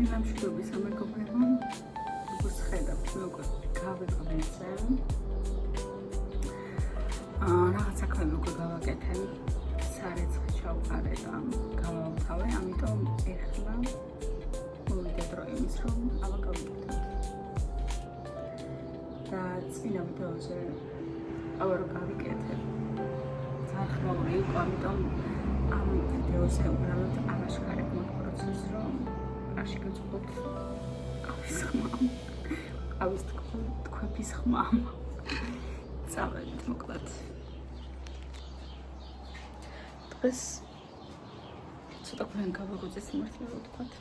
მშვიდობის ამეგობრებო, როგორც ხედავთ, მე უკვე გავიყავენცე. რაღაც საქმეები უკვე გავაკეთე, სარეცხი ჩავყარე და გავავთავე, ამიტომ ეხლა მოვიდა დრო იმის, რომ ავაკავებთ. და წინა ვიდეოზე აღარ გავიკეთე. ხმაური იყო, ამიტომ ამ ვიდეოზე უბრალოდ ამაშკარებ მაგ პროცესს, რომ რაში გეწყობთ ყავის ხმა, ყავის თქვეფის ხმა. წავედით მოკლედ. დღეს ცოტა ქვენ გავაღვიძე სიმართლე რა ვთქვათ.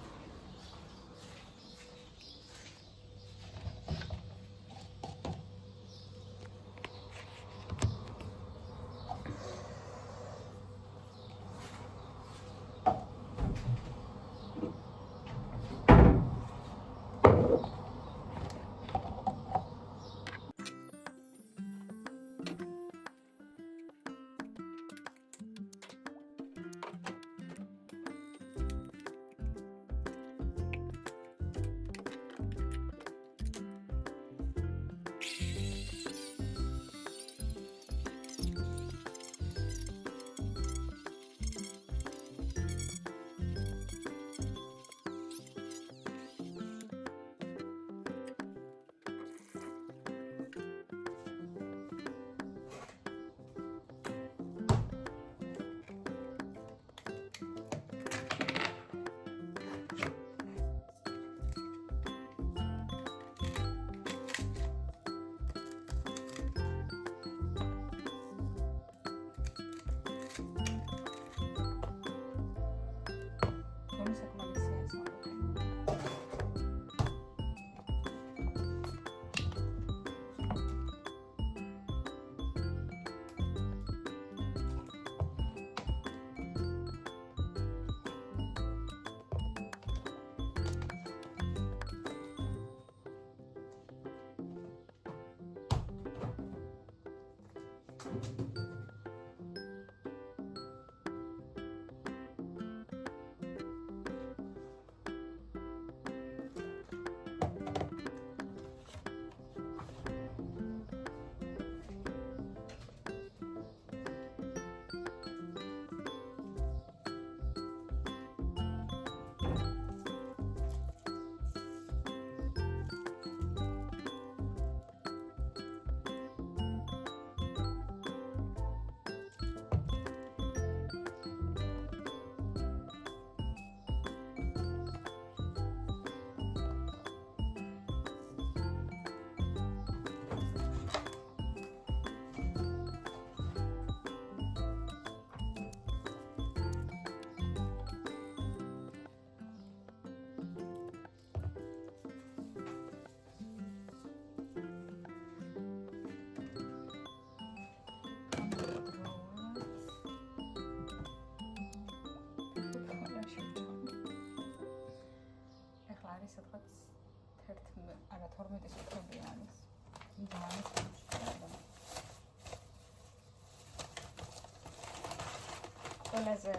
ყველაზე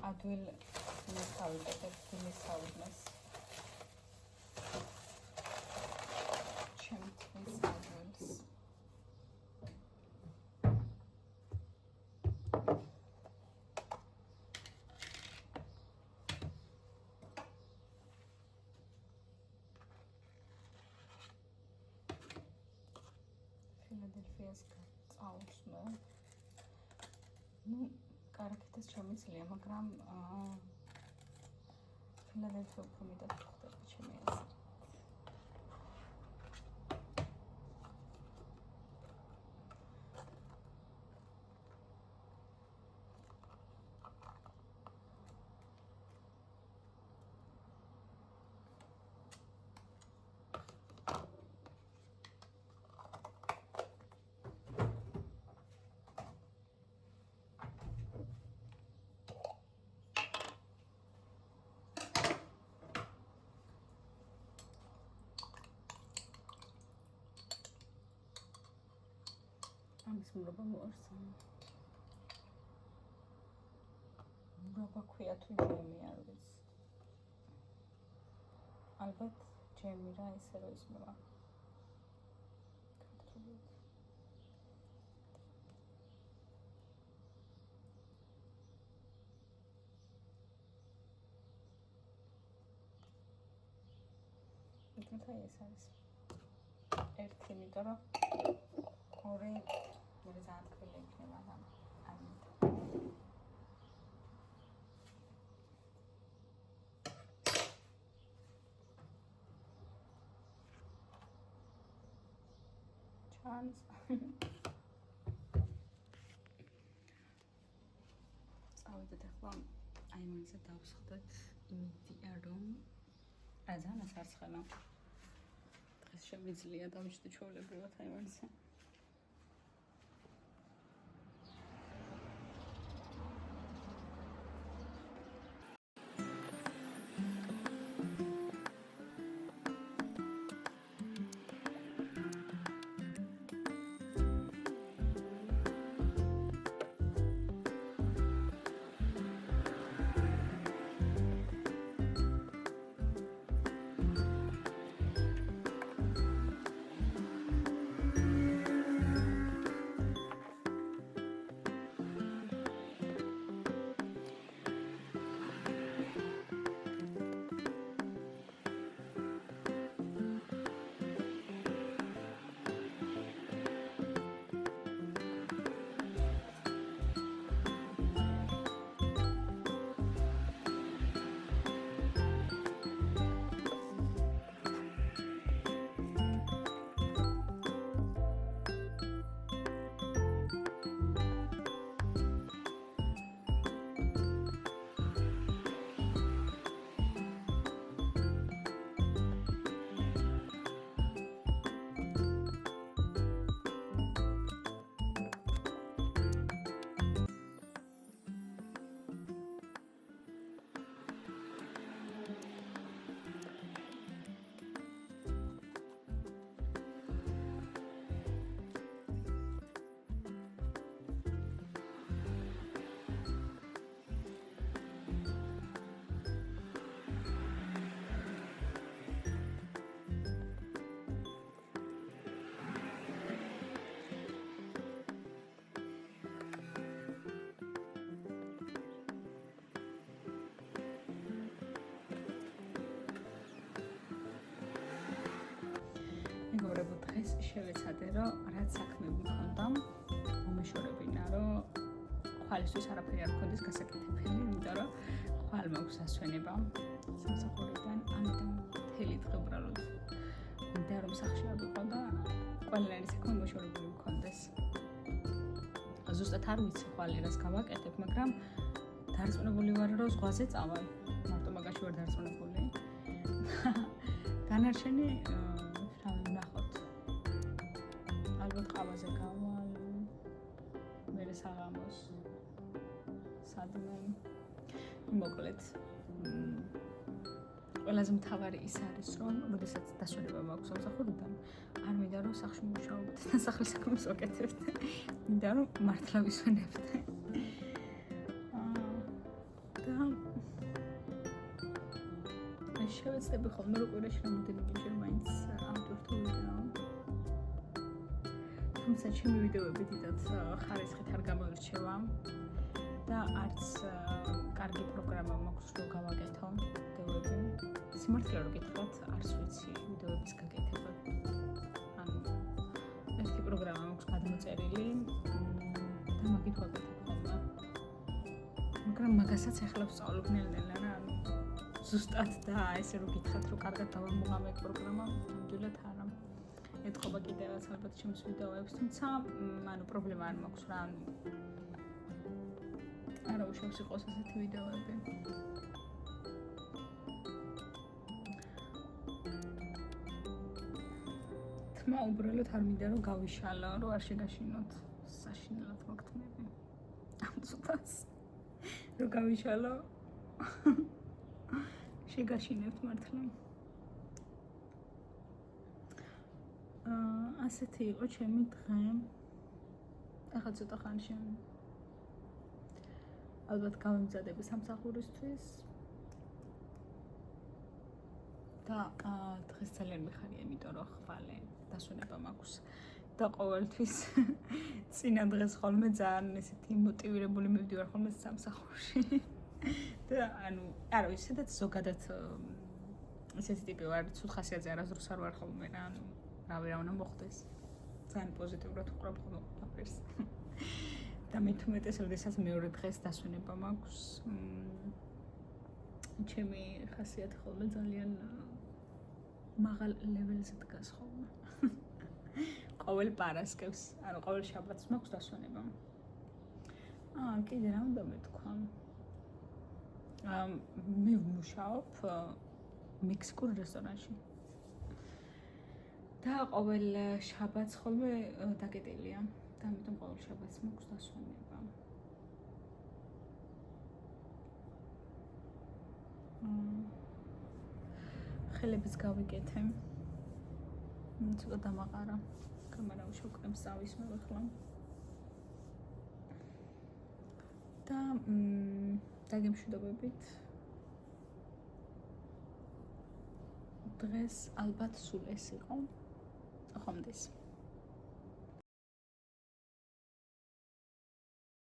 ადვილ მესავიდებს მესაუდნეს ჩემთვის ადვილს ფილადელფიას წაუსმე კარგითაც შემიძლია, მაგრამ ფილადელფია უფრო მეტად ხდება ჩემი აზრით. ამის მრობა მოარსა. მრობა ქვია თუ ჯემი არ ვიცი. ალბათ ჯემი რა ისე რომ ისმევა. ქართულად. იქნებ ეს არის. ერთი, იმიტომ რომ ორი მე ძალიან თბილი იქნება და ჩანს. წავედით ახლა აი მაგაზე დავსხდეთ იმედია რომ ძალიან ასარცხელა. დღეს შემიძლია დავიჭდე ჩვეულებრივად აი მაგაზე. მეგობრებო, დღეს შევეცადე, რომ რაც საქმე მქონდა, მომეშორებინა, რომ ხვალისთვის არაფერი არ მქონდეს გასაკეთებელი, იმიტომ რომ ხვალ მაქვს ასვენება სამსახურიდან, ამიტომ მთელი დღე უბრალოდ მინდა რომ სახლში ავიყო და ყველანაირი საქმე მოშორებული მქონდეს. ზუსტად არ ვიცი ხვალ რას გავაკეთებ, მაგრამ დარწმუნებული ვარ, რომ ზღვაზე წავალ. მარტო მაგაში ვარ დარწმუნებული. დანარჩენი ყავაზე გავალ, მერე საღამოს სადმე მოკლედ ყველაზე მთავარი ის არის, რომ როდესაც დასვენება მაქვს სამსახურიდან, არ მინდა რომ სახლში მუშაობდე და სახლის საქმეს ვაკეთებდე, მინდა რომ მართლა ვისვენებდე. და შევეცდები ხოლმე რომ კვირაში რამდენიმეჯერ მაინც ავტვირთო ვიდეო. თუმცა ჩემი ვიდეოები დიდად ხარისხით არ გამოირჩევა და არც კარგი პროგრამა მაქვს რომ გავაკეთო ვიდეოები. სიმართლე რომ გითხრათ, არც ვიცი ვიდეოების გაკეთება. ანუ ერთი პროგრამა მაქვს გადმოწერილი და მაგით ვაკეთებ ხოლმე. მაგრამ მაგასაც ახლა ვსწავლობ ნელ-ნელა რა. ზუსტად და ესე რომ გითხრათ, რომ კარგად დავამოღამე პროგრამა, ნამდვილად არა. ეთქობა კიდევაც ალბათ ჩემს ვიდეოებს, თუმცა ანუ პრობლემა არ მაქვს რა, ანუ არა უშავს იყოს ასეთი ვიდეოები. თმა უბრალოდ არ მინდა რომ გავიშალო, რომ არ შეგაშინოთ საშინელად მოგთმები. ამ ცოტას რომ გავიშალო შეგაშინებთ მართლა. ასეთი იყო ჩემი დღე. ახლა ცოტა ხანში ალბათ გავიმზადები სამსახურისთვის. და დღეს ძალიან მიხარია, იმიტომ რომ ხვალე დასვენება მაქვს და ყოველთვის წინა დღეს ხოლმე ძალიან ესეთი მოტივირებული მივდივარ ხოლმე სამსახურში. და ანუ არა ვიცი, სადაც ზოგადად ესეთი ტიპი ვარ, ცუდ ხასიათზე არასდროს არ ვარ ხოლმე რა, ანუ რავი რა უნდა მოხდეს. ძალიან პოზიტიურად ვყურებ ხოლმე ყველაფერს. და მით უმეტეს, როდესაც მეორე დღეს დასვენება მაქვს, ჩემი ხასიათი ხოლმე ძალიან მაღალ ლეველზე დგას ხოლმე. ყოველ პარასკევს, ანუ ყოველ შაბათს მაქვს დასვენება. კიდე რა უნდა მეთქვა? მე ვმუშაობ მექსიკურ რესტორანში. და ყოველ შაბათს ხოლმე დაკეტილია. და ამიტომ ყოველ შაბათს მაქვს დასვენება. ხელებს გავიკეთე. ცოტა დამაყარა. კამერა უშევკრემს ავისმევ ახლა. და დაგემშვიდობებით. დღეს ალბათ სულ ეს იყო. ხომდეს.